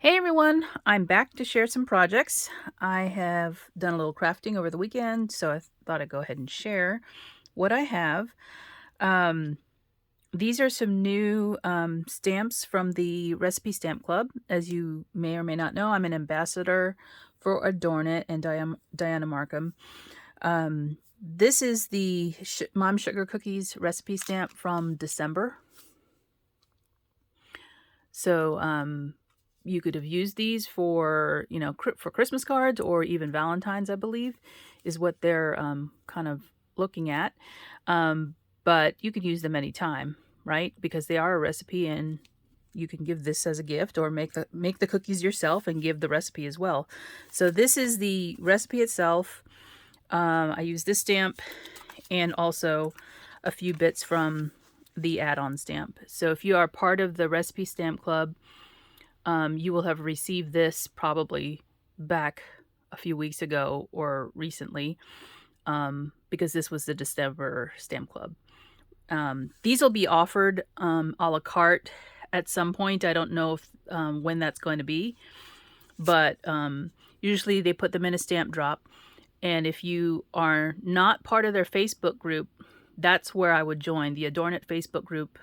Hey everyone, I'm back to share some projects. I have done a little crafting over the weekend, so I thought I'd go ahead and share what I have. Um, these are some new stamps from the Recipe Stamp Club. As you may or may not know, I'm an ambassador for AdornIt and Dianna Marcum. This is the Mom Sugar Cookies recipe stamp from December. So you could have used these for, for Christmas cards or even Valentine's, I believe, is what they're kind of looking at. But you could use them anytime, right? Because they are a recipe, and you can give this as a gift or make the cookies yourself and give the recipe as well. So this is the recipe itself. I use this stamp and also a few bits from the add-on stamp. So if you are part of the Recipe Stamp Club, you will have received this probably back a few weeks ago or recently, because this was the December Stamp Club. These will be offered a la carte at some point. I don't know if when that's going to be, but usually they put them in a stamp drop. And if you are not part of their Facebook group, that's where I would join, the AdornIt Facebook group.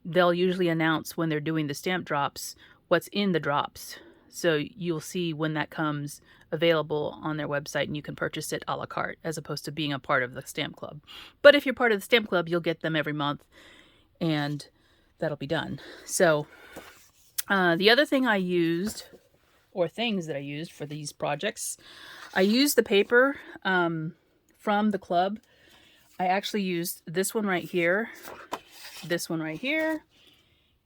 They'll usually announce when they're doing the stamp drops what's in the drops. So you'll see when that comes available on their website, and you can purchase it a la carte as opposed to being a part of the stamp club. But if you're part of the stamp club, you'll get them every month, and that'll be done. So the other thing I used, or things that I used for these projects, I used the paper from the club. I actually used this one right here,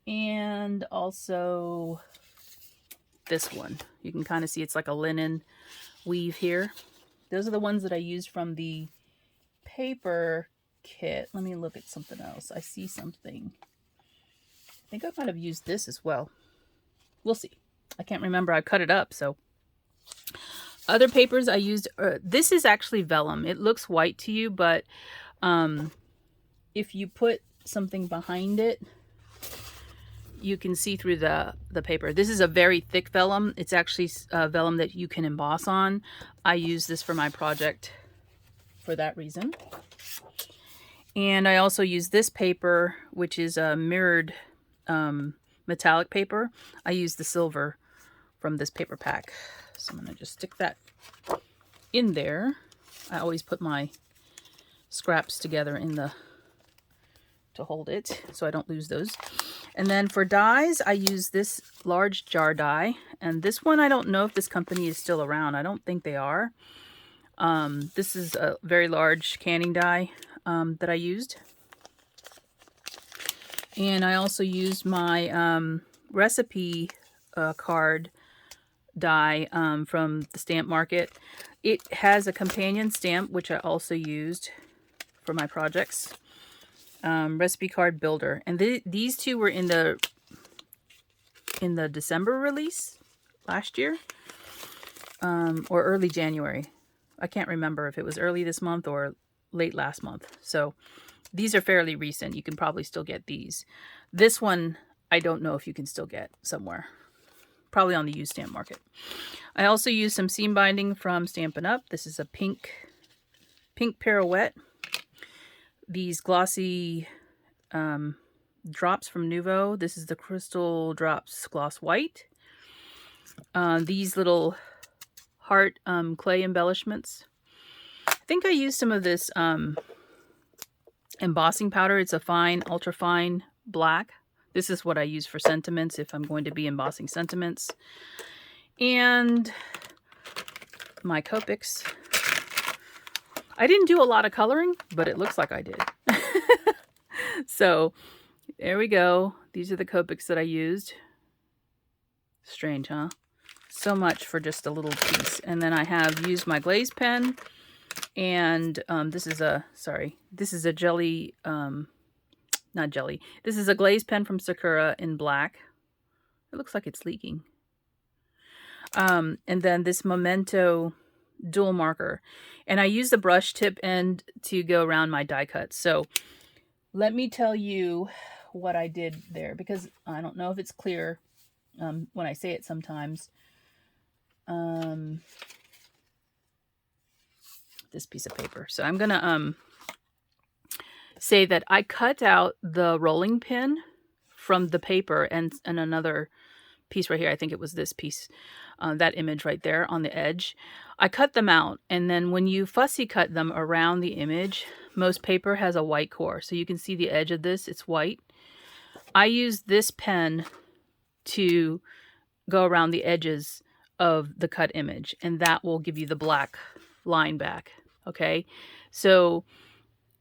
and also this one. You can kind of see it's like a linen weave here. Those are the ones that I used from the paper kit. Let me look at something else. I see something. I think I might have used this as well. We'll see. I can't remember. I cut it up, so. Other papers I used, this is actually vellum. It looks white to you, but if you put something behind it, you can see through the paper. This is a very thick vellum. It's actually vellum that you can emboss on. I use this for my project for that reason. And I also use this paper, which is a mirrored metallic paper. I use the silver from this paper pack. So I'm going to just stick that in there. I always put my scraps together in to hold it so I don't lose those. And then for dies, I use this large jar die. And this one, I don't know if this company is still around. I don't think they are. This is a very large canning die that I used. And I also used my recipe card die from the stamp market. It has a companion stamp, which I also used for my projects. Recipe card builder, and these two were in the December release last year, or early January. I can't remember if it was early this month or late last month. So these are fairly recent. You can probably still get these. This one, I don't know if you can still get somewhere. Probably on the used stamp market. I also used some seam binding from Stampin' Up. This is a pink pirouette. These glossy drops from Nuvo. This is the Crystal Drops Gloss White. These little heart clay embellishments. I think I used some of this embossing powder. It's a fine, ultra fine black. This is what I use for sentiments if I'm going to be embossing sentiments. And my Copics. I didn't do a lot of coloring, but it looks like I did. So there we go. These are the Copics that I used. Strange, huh? So much for just a little piece. And then I have used my glaze pen. And this is a jelly, not jelly. This is a glaze pen from Sakura in black. It looks like it's leaking. And then this Memento dual marker. And I use the brush tip end to go around my die cuts. So let me tell you what I did there, because I don't know if it's clear when I say it sometimes. This piece of paper. So I'm going to say that I cut out the rolling pin from the paper and another piece right here. I think it was this piece, that image right there on the edge. I cut them out, and then when you fussy cut them around the image, most paper has a white core. So you can see the edge of this, it's white. I use this pen to go around the edges of the cut image, and that will give you the black line back. Okay, so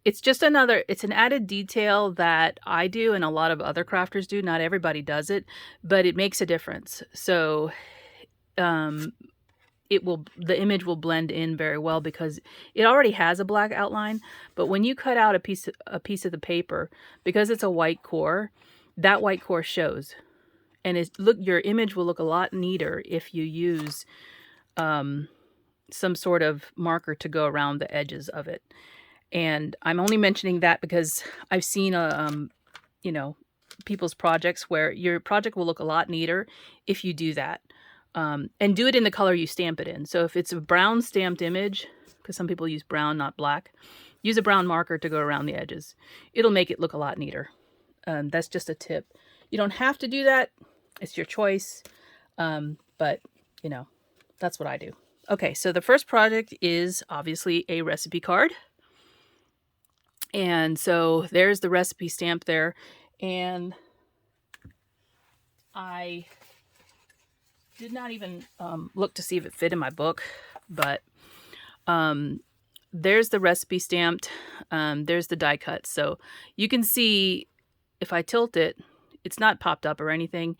it's just it's an added detail that I do and a lot of other crafters do. Not everybody does it, but it makes a difference. So the image will blend in very well because it already has a black outline. But when you cut out a piece of the paper, because it's a white core, that white core shows. And your image will look a lot neater if you use some sort of marker to go around the edges of it. And I'm only mentioning that because I've seen people's projects where your project will look a lot neater if you do that. And do it in the color you stamp it in. So if it's a brown stamped image, because some people use brown, not black, use a brown marker to go around the edges. It'll make it look a lot neater. That's just a tip. You don't have to do that. It's your choice. But, that's what I do. Okay, so the first project is obviously a recipe card. And so there's the recipe stamp there. And I did not even look to see if it fit in my book, but there's the recipe stamped. There's the die cut. So you can see if I tilt it, it's not popped up or anything.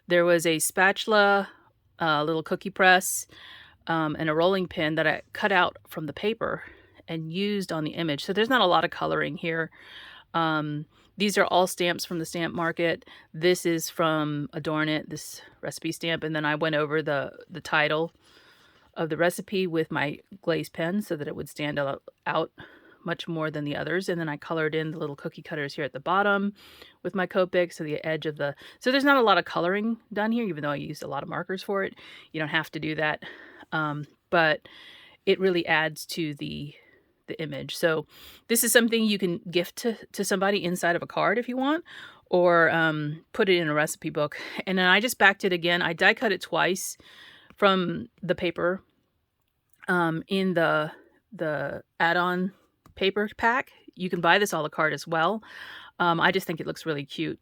There was a spatula, a little cookie press, and a rolling pin that I cut out from the paper and used on the image. So there's not a lot of coloring here. These are all stamps from the stamp market. This is from AdornIt, this recipe stamp. And then I went over the title of the recipe with my glaze pen so that it would stand out much more than the others. And then I colored in the little cookie cutters here at the bottom with my Copic. So the edge of so there's not a lot of coloring done here, even though I used a lot of markers for it. You don't have to do that. But it really adds to the image. So this is something you can gift to somebody inside of a card if you want, or put it in a recipe book. And then I just backed it again. I die cut it twice from the paper in the add-on paper pack. You can buy this a la carte as well. I just think it looks really cute.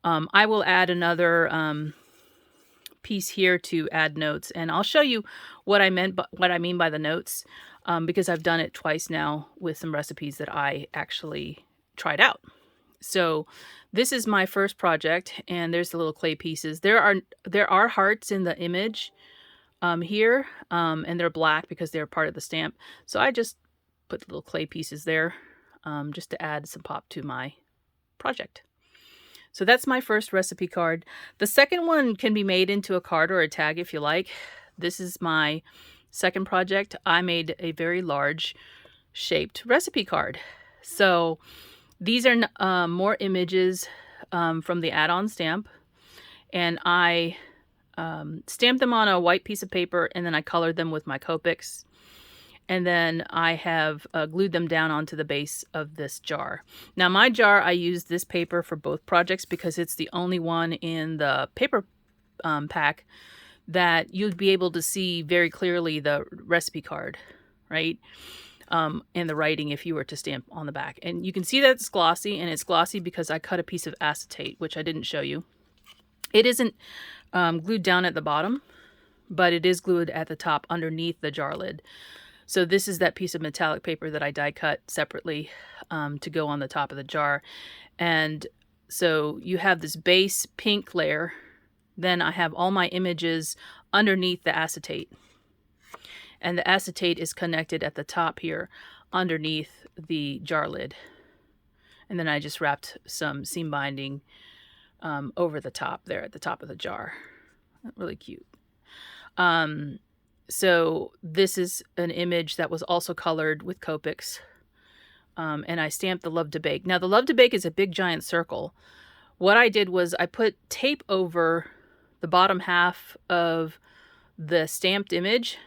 I will add another piece here to add notes, and I'll show you what I mean by the notes, because I've done it twice now with some recipes that I actually tried out. So this is my first project, and there's the little clay pieces. There are hearts in the image here, and they're black because they're part of the stamp. So I just put the little clay pieces there just to add some pop to my project. So that's my first recipe card. The second one can be made into a card or a tag if you like. This is my second project. I made a very large shaped recipe card. So these are more images from the add-on stamp. And I stamped them on a white piece of paper, and then I colored them with my Copics. And then I have glued them down onto the base of this jar. Now my jar, I used this paper for both projects because it's the only one in the paper pack that you'd be able to see very clearly the recipe card, right? And the writing if you were to stamp on the back. And you can see that it's glossy, and it's glossy because I cut a piece of acetate, which I didn't show you. It isn't glued down at the bottom, but it is glued at the top underneath the jar lid. So this is that piece of metallic paper that I die cut separately to go on the top of the jar. And so you have this base pink layer. Then I have all my images underneath the acetate. And the acetate is connected at the top here underneath the jar lid. And then I just wrapped some seam binding over the top there at the top of the jar. Really cute. So this is an image that was also colored with Copics. And I stamped the Love to Bake. Now the Love to Bake is a big giant circle. What I did was I put tape over the bottom half of the stamped image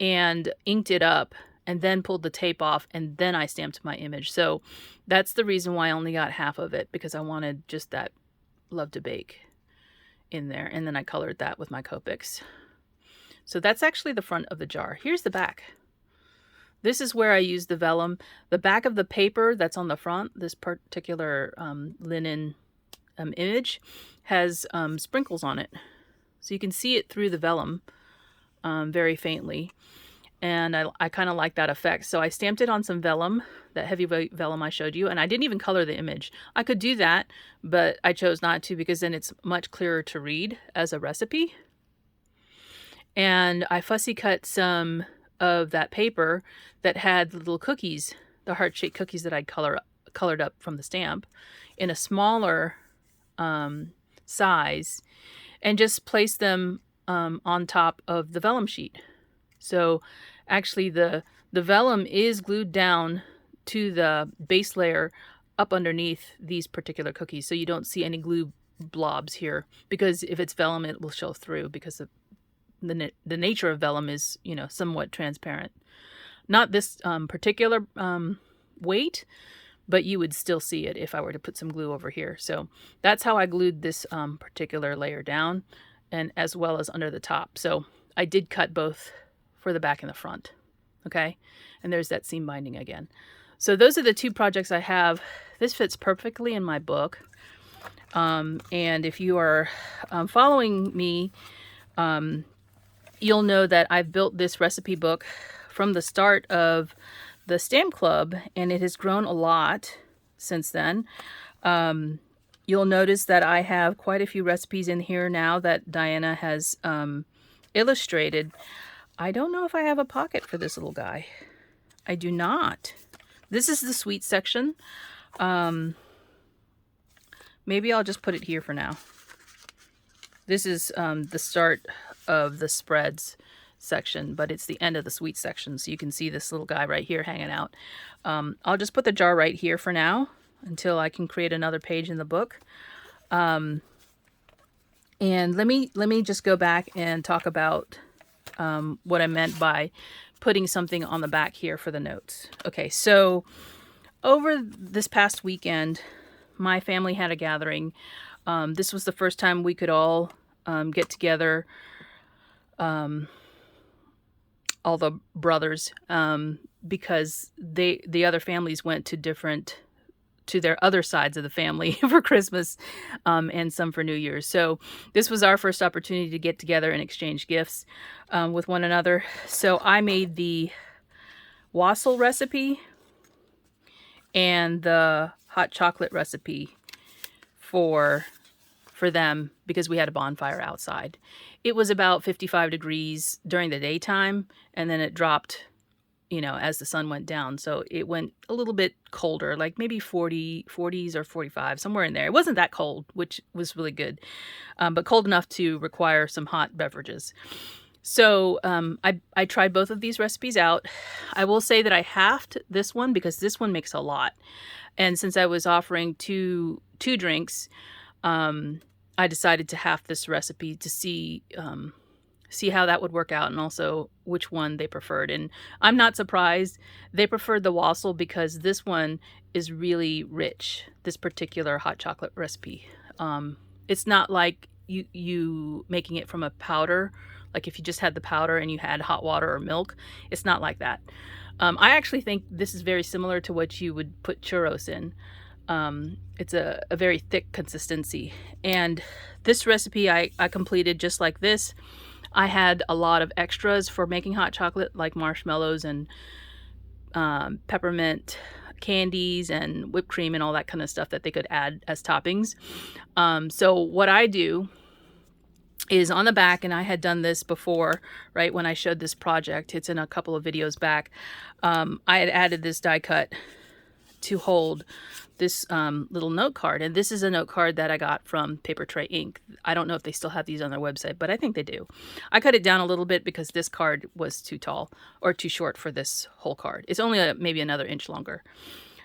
and inked it up and then pulled the tape off, and then I stamped my image. So that's the reason why I only got half of it, because I wanted just that Love to Bake in there, and then I colored that with my Copics. So that's actually the front of the jar. Here's the back. This is where I used the vellum. The back of the paper that's on the front, this particular linen image, has sprinkles on it. So you can see it through the vellum very faintly. And I kind of like that effect. So I stamped it on some vellum, that heavy vellum I showed you, and I didn't even color the image. I could do that, but I chose not to, because then it's much clearer to read as a recipe. And I fussy cut some of that paper that had the little cookies, the heart-shaped cookies that I'd colored up from the stamp, in a smaller size, and just placed them on top of the vellum sheet. So actually the vellum is glued down to the base layer up underneath these particular cookies, so you don't see any glue blobs here, because if it's vellum it will show through, because the nature of vellum is, you know, somewhat transparent. Not this particular weight, but you would still see it if I were to put some glue over here. So that's how I glued this particular layer down, and as well as under the top. So I did cut both for the back and the front. Okay, and there's that seam binding again. So those are the two projects I have. This fits perfectly in my book. And if you are following me, you'll know that I've built this recipe book from the start of the Stamp Club, and it has grown a lot since then. You'll notice that I have quite a few recipes in here now that Dianna has illustrated. I don't know if I have a pocket for this little guy. I do not. This is the sweet section. Maybe I'll just put it here for now. This is the start of the spreads section, but it's the end of the sweet section, so you can see this little guy right here hanging out. I'll just put the jar right here for now until I can create another page in the book. And let me just go back and talk about what I meant by putting something on the back here for the notes. Okay, so over this past weekend, my family had a gathering. This was the first time we could all get together, all the brothers, because the other families went to their other sides of the family for Christmas, and some for New Year's. So this was our first opportunity to get together and exchange gifts with one another. So I made the wassail recipe and the hot chocolate recipe for them, because we had a bonfire outside. It was about 55 degrees during the daytime, and then it dropped, you know, as the sun went down. So it went a little bit colder, like maybe 40s or 45, somewhere in there. It wasn't that cold, which was really good, but cold enough to require some hot beverages. So I tried both of these recipes out. I will say that I halved this one because this one makes a lot. And since I was offering two drinks, I decided to half this recipe to see how that would work out, and also which one they preferred. And I'm not surprised they preferred the wassail, because this one is really rich, this particular hot chocolate recipe. It's not like you making it from a powder, like if you just had the powder and you had hot water or milk. It's not like that. I actually think this is very similar to what you would put churros in. It's a very thick consistency, and this recipe I completed just like this. I had a lot of extras for making hot chocolate, like marshmallows and peppermint candies and whipped cream and all that kind of stuff that they could add as toppings. So what I do is on the back, and I had done this before, right, when I showed this project. It's in a couple of videos back. I had added this die cut to hold this little note card, and this is a note card that I got from Paper Tray Ink. I don't know if they still have these on their website, but I think they do. I cut it down a little bit because this card was too tall or too short for this whole card. It's only maybe another inch longer.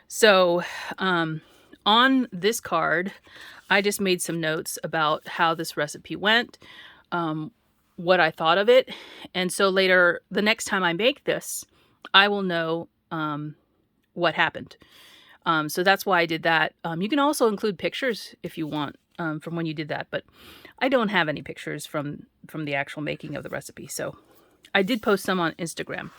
So on this card, I just made some notes about how this recipe went, what I thought of it. And so later, the next time I make this, I will know what happened. So that's why I did that. You can also include pictures if you want from when you did that, but I don't have any pictures from the actual making of the recipe. So I did post some on Instagram,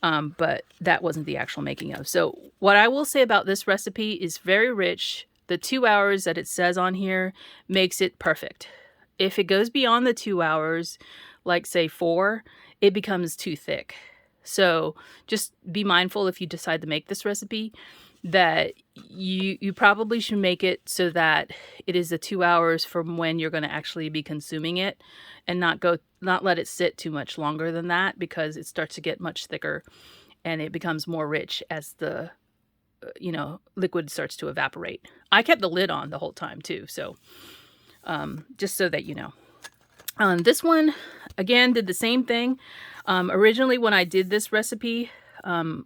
but that wasn't the actual making of. So what I will say about this recipe is very rich. The 2 hours that it says on here makes it perfect. If it goes beyond the 2 hours, like say 4, it becomes too thick. So just be mindful if you decide to make this recipe that you probably should make it so that it is the 2 hours from when you're going to actually be consuming it, and not let it sit too much longer than that, because it starts to get much thicker and it becomes more rich as the liquid starts to evaporate. I kept the lid on the whole time too, so just so that you know. This one again did the same thing. Originally when I did this recipe,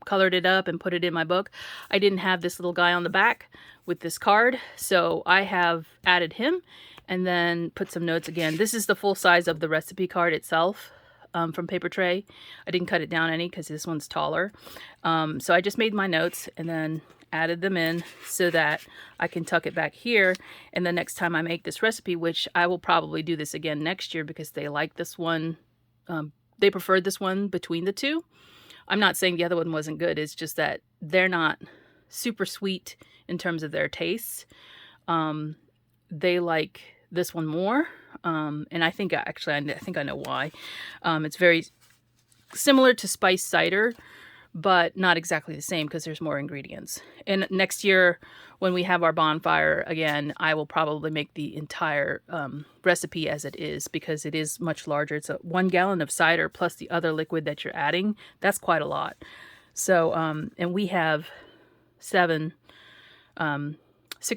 colored it up and put it in my book, I didn't have this little guy on the back with this card, so I have added him and then put some notes again. This is the full size of the recipe card itself, from Paper Tray. I didn't cut it down any because this one's taller. So I just made my notes and then added them in so that I can tuck it back here. And the next time I make this recipe, which I will probably do this again next year because they like this one, they preferred this one between the two. I'm not saying the other one wasn't good. It's just that they're not super sweet in terms of their tastes. They like this one more. And I think I know why. It's very similar to spiced cider, but not exactly the same because there's more ingredients. And next year, when we have our bonfire again, I will probably make the entire recipe as it is, because it is much larger. It's 1 gallon of cider plus the other liquid that you're adding. That's quite a lot. So, and we have 6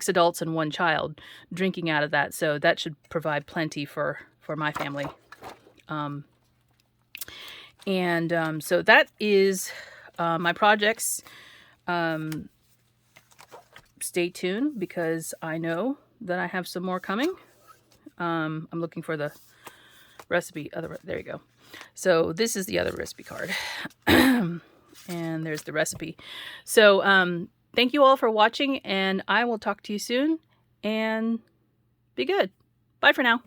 adults and 1 child drinking out of that. So that should provide plenty for my family. So that is my projects. Stay tuned because I know that I have some more coming. I'm looking for the recipe. There you go. So this is the other recipe card. And there's the recipe. So thank you all for watching, and I will talk to you soon, and be good. Bye for now.